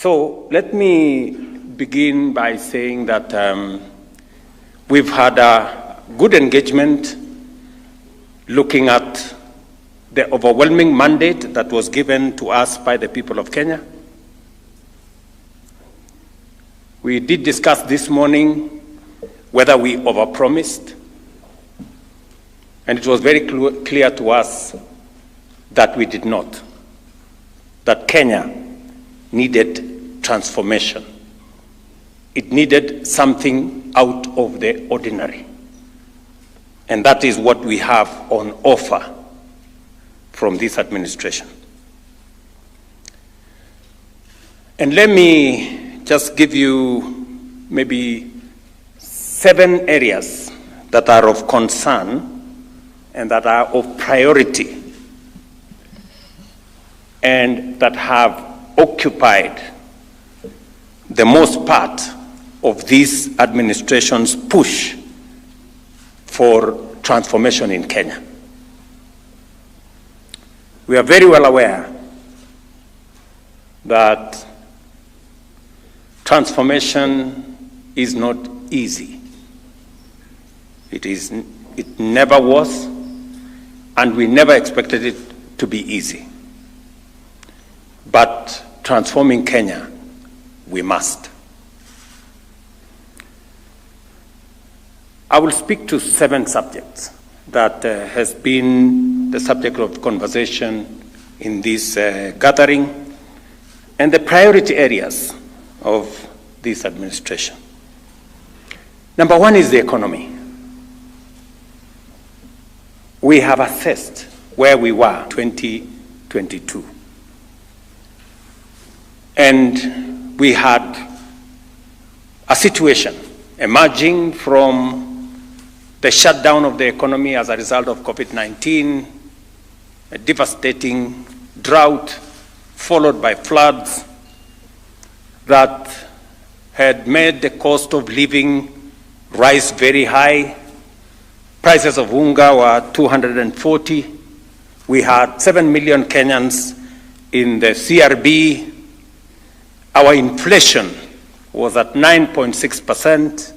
So let me begin by saying that we've had a good engagement looking at the overwhelming mandate that was given to us by the people of Kenya. We did discuss this morning whether we overpromised, and it was very clear to us that we did not, that Kenya needed transformation. It needed something out of the ordinary. And that is what we have on offer from this administration. And let me just give you maybe 7 areas that are of concern and that are of priority and that have occupied the most part of this administration's push for transformation in Kenya. We are very well aware that transformation is not easy. It never was, and we never expected it to be easy. But transforming Kenya, we must. I will speak to 7 subjects that has been the subject of conversation in this gathering and the priority areas of this administration. Number 1 is the economy. We have assessed where we were in 2022. And we had a situation emerging from the shutdown of the economy as a result of COVID-19, a devastating drought followed by floods that had made the cost of living rise very high. Prices of unga were 240. We had 7 million Kenyans in the CRB. Our inflation was at 9.6%.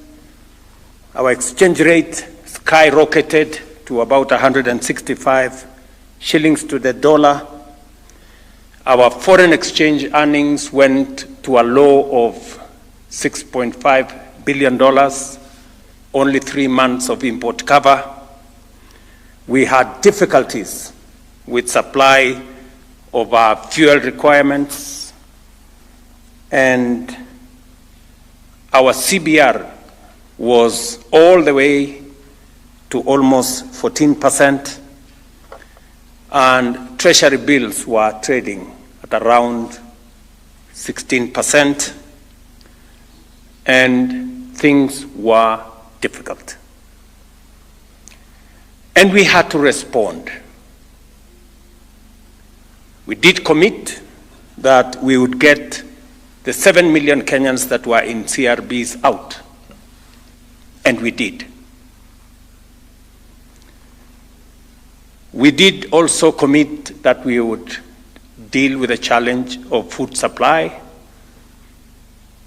Our exchange rate skyrocketed to about 165 shillings to the dollar. Our foreign exchange earnings went to a low of $6.5 billion, only 3 months of import cover. We had difficulties with supply of our fuel requirements, and our CBR was all the way to almost 14%, and treasury bills were trading at around 16%, and things were difficult. And we had to respond. We did commit that we would get the 7 million Kenyans that were in CRBs out, and we did. We did also commit that we would deal with the challenge of food supply,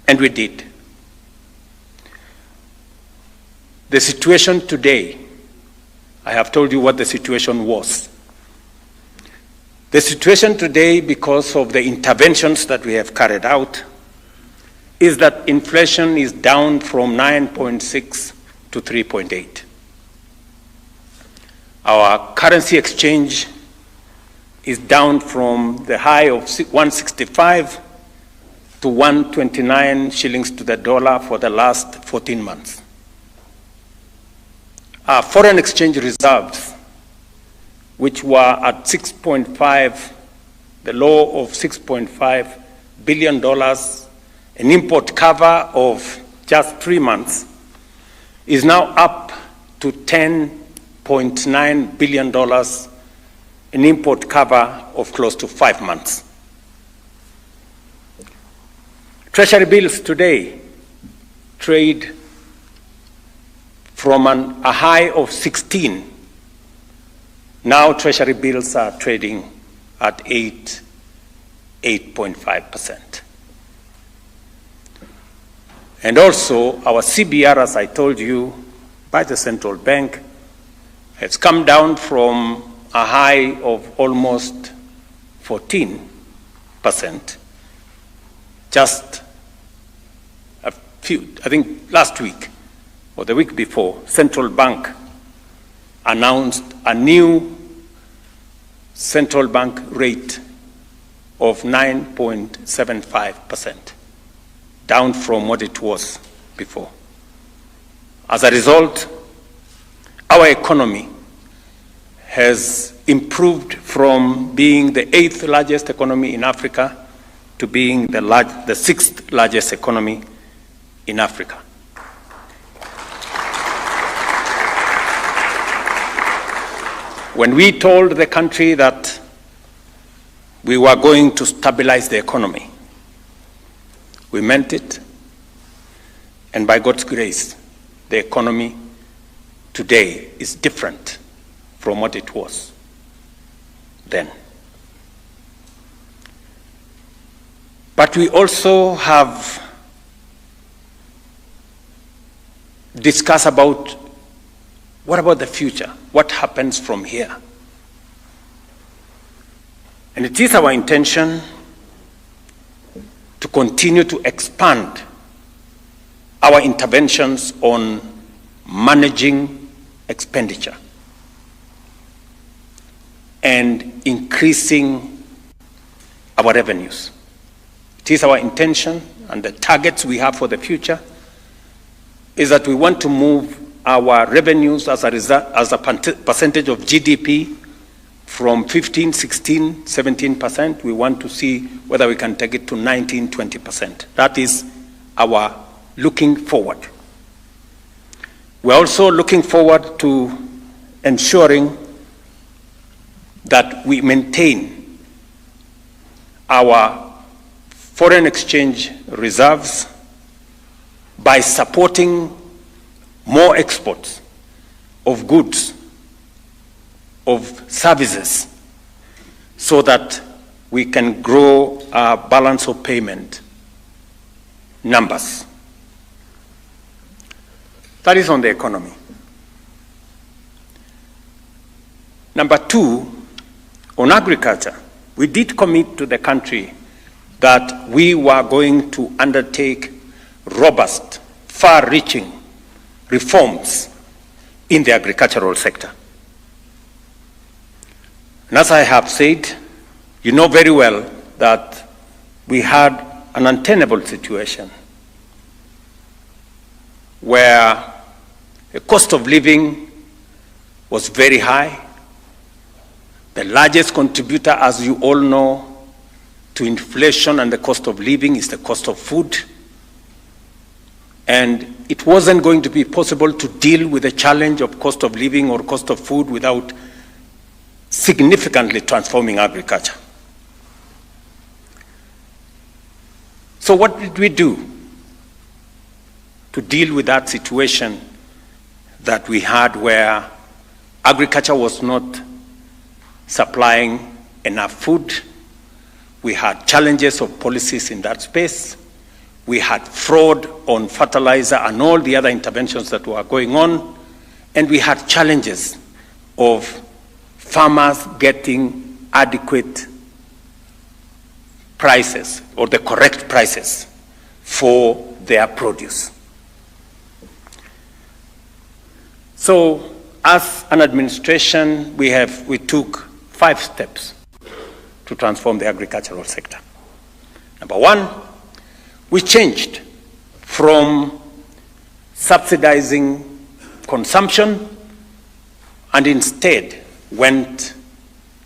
and we did. The situation today, I have told you what the situation was. The situation today, because of the interventions that we have carried out, is that inflation is down from 9.6 to 3.8. Our currency exchange is down from the high of 165 to 129 shillings to the dollar for the last 14 months. Our foreign exchange reserves, which were at 6.5, the low of $6.5 billion, an import cover of just 3 months, is now up to $10.9 billion, an import cover of close to 5 months. Treasury bills today trade from a high of 16. Now treasury bills are trading at 8.5%. And also our CBR, as I told you, by the central bank, has come down from a high of almost 14% just a few, I think last week or the week before, central bank announced a new central bank rate of 9.75%, down from what it was before. As a result, our economy has improved from being the 8th largest economy in Africa to being the 6th largest economy in Africa. When we told the country that we were going to stabilize the economy, we meant it, and by God's grace, the economy today is different from what it was then. But we also have discussed about what about the future? What happens from here? And it is our intention to continue to expand our interventions on managing expenditure and increasing our revenues. It is our intention, and the targets we have for the future is that we want to move our revenues as a percentage of GDP from 15, 16, 17%. We want to see whether we can take it to 19, 20%. That is our looking forward. We're also looking forward to ensuring that we maintain our foreign exchange reserves by supporting more exports of goods, of services, so that we can grow our balance of payment numbers. That is on the economy. Number two, on agriculture, we did commit to the country that we were going to undertake robust, far-reaching reforms in the agricultural sector. And as I have said, you know very well that we had an untenable situation where the cost of living was very high. The largest contributor, as you all know, to inflation and the cost of living is the cost of food. And it wasn't going to be possible to deal with the challenge of cost of living or cost of food without significantly transforming agriculture. So what did we do to deal with that situation that we had where agriculture was not supplying enough food? We had challenges of policies in that space. We had fraud on fertilizer and all the other interventions that were going on. And we had challenges of farmers getting adequate prices or the correct prices for their produce. So as an administration, we took 5 steps to transform the agricultural sector. Number one, we changed from subsidizing consumption and instead went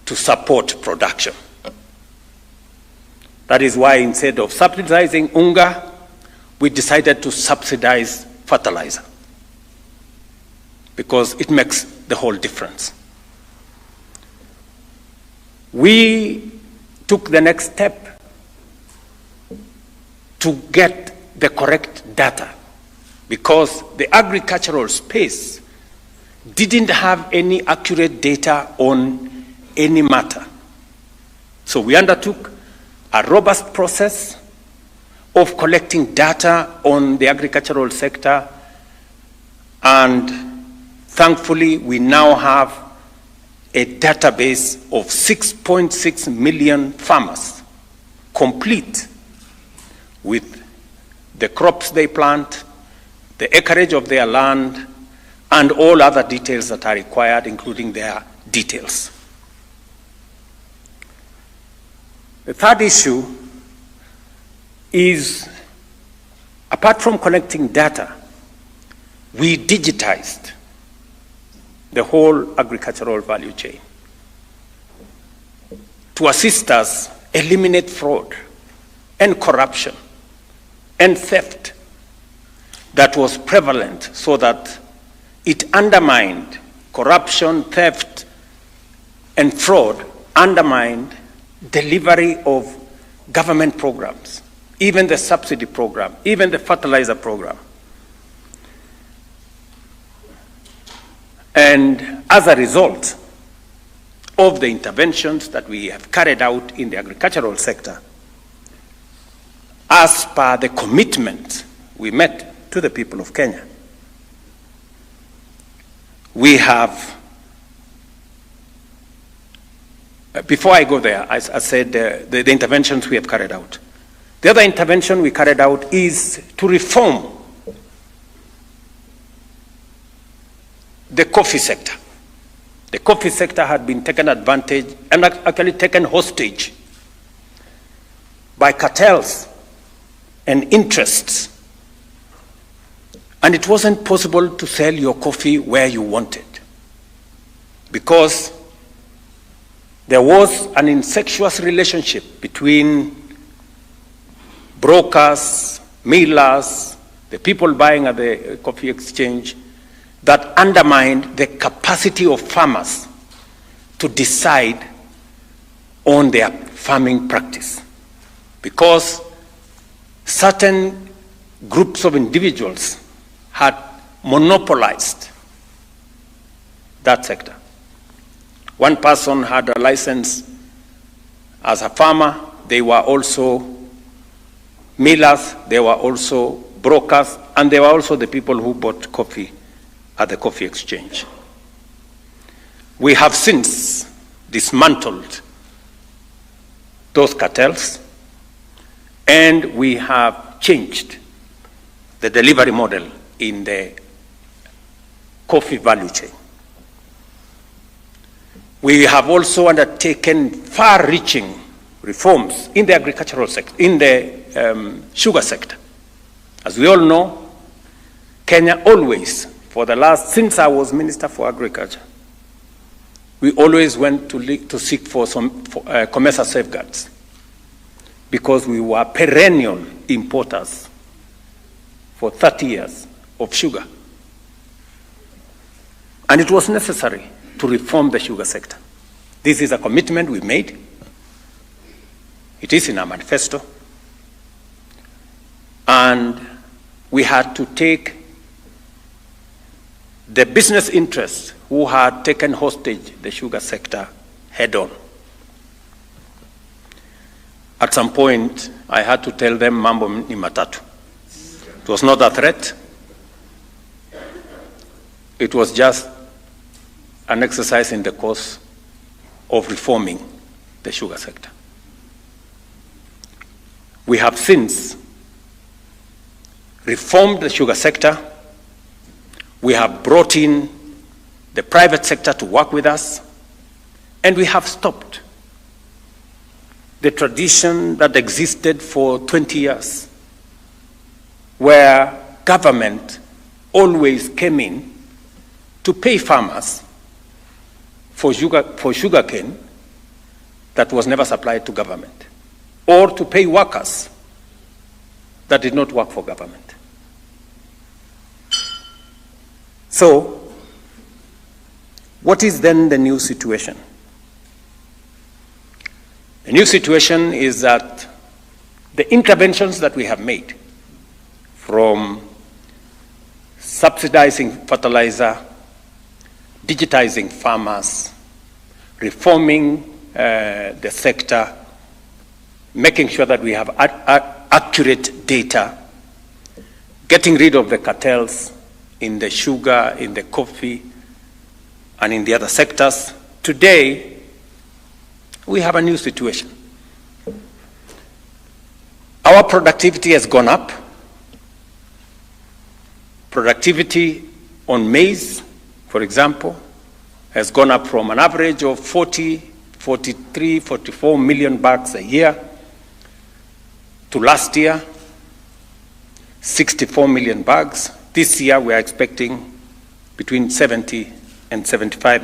to support production. That is why instead of subsidizing unga, we decided to subsidize fertilizer, because it makes the whole difference. We took the next step to get the correct data, because the agricultural space didn't have any accurate data on any matter. So we undertook a robust process of collecting data on the agricultural sector, and thankfully we now have a database of 6.6 million farmers, complete with the crops they plant, the acreage of their land, and all other details that are required, including their details. The third issue is, apart from collecting data, we digitized the whole agricultural value chain to assist us eliminate fraud and corruption and theft that was prevalent, so that it undermined corruption, theft, and fraud, undermined delivery of government programs, even the subsidy program, even the fertilizer program. And as a result of the interventions that we have carried out in the agricultural sector, as per the commitment we made to the people of Kenya, we have, before I go there, I said the interventions we have carried out. The other intervention we carried out is to reform the coffee sector. The coffee sector had been taken advantage and actually taken hostage by cartels and interests. And it wasn't possible to sell your coffee where you wanted, because there was an incestuous relationship between brokers, millers, the people buying at the coffee exchange, that undermined the capacity of farmers to decide on their farming practice, because certain groups of individuals had monopolized that sector. One person had a license as a farmer. They were also millers, they were also brokers, and they were also the people who bought coffee at the coffee exchange. We have since dismantled those cartels, and we have changed the delivery model in the coffee value chain. We have also undertaken far-reaching reforms in the agricultural sector, in the sugar sector. As we all know, Kenya always, since I was Minister for Agriculture, we always went to seek for some commercial safeguards, because we were perennial importers for 30 years of sugar. And it was necessary to reform the sugar sector. This is a commitment we made. It is in our manifesto. And we had to take the business interests who had taken hostage the sugar sector head on. At some point, I had to tell them mambo ni matatu. It was not a threat. It was just an exercise in the course of reforming the sugar sector. We have since reformed the sugar sector. We have brought in the private sector to work with us, and we have stopped the tradition that existed for 20 years, where government always came in to pay farmers for sugarcane that was never supplied to government, or to pay workers that did not work for government. So, what is then the new situation? The new situation is that the interventions that we have made, from subsidizing fertilizer, digitizing farmers, reforming the sector, making sure that we have accurate data, getting rid of the cartels in the sugar, in the coffee, and in the other sectors. Today, we have a new situation. Our productivity has gone up. Productivity on maize, for example, has gone up from an average of 40, 43, 44 million bags a year to last year, 64 million bags. This year, we are expecting between 70 and 75